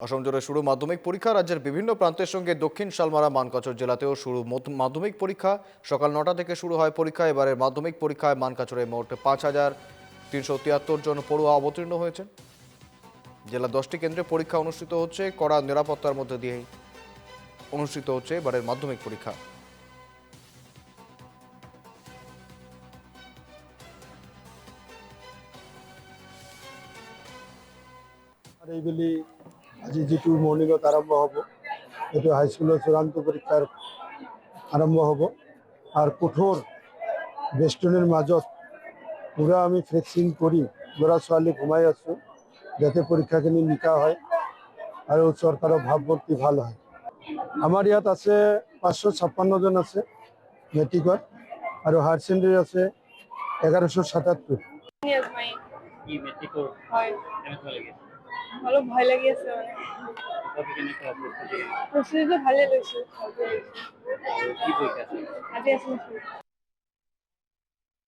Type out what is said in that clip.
অসম জুড়ে শুরু মাধ্যমিক পরীক্ষা। রাজ্যের বিভিন্ন প্রান্তের সঙ্গে দক্ষিণ শালমারা মানকাচর জেলাতেও শুরু মাধ্যমিক পরীক্ষা। সকাল 9টা থেকে শুরু হয় পরীক্ষা। এবারের মাধ্যমিক পরীক্ষায় মানকাচরে মোট 5,373 জন পড়ুয়া অবতীর্ণ হয়েছেন। জেলা 10টি কেন্দ্রে পরীক্ষা অনুষ্ঠিত হচ্ছে। কড়া নিরাপত্তার মধ্যে দিয়েই অনুষ্ঠিত হচ্ছে এবারের মাধ্যমিক পরীক্ষা। আর এইবেলি আজি যিটো মৰ্ণিঙত আৰম্ভ হ'ব, এইটো হাইস্কুলৰ চূড়ান্ত পৰীক্ষাৰ আৰম্ভ হ'ব। আৰু কঠোৰ বেষ্টনীৰ মাজত পুৰা আমি ভেকচিন কৰি ল'ৰা ছোৱালীক ঘুমাই আছোঁ, যাতে পৰীক্ষাখিনি নিকা হয় আৰু চৰকাৰৰ ভাৱমূৰ্তি ভাল হয়। আমাৰ ইয়াত আছে 556 জন আছে মেট্ৰিকত, আৰু হায়াৰ ছেকেণ্ডেৰী আছে 1177। কি মেট্ৰিকৰ হয়, কেনেকুৱা লাগে? অলপ ভয় লাগি আছে মানে। তথাপি কেনেকুৱা প্ৰস্তুতি? প্ৰস্তুতিটো ভালে লৈছো। আৰু কি পৰীক্ষা আছে? আজি আছিলে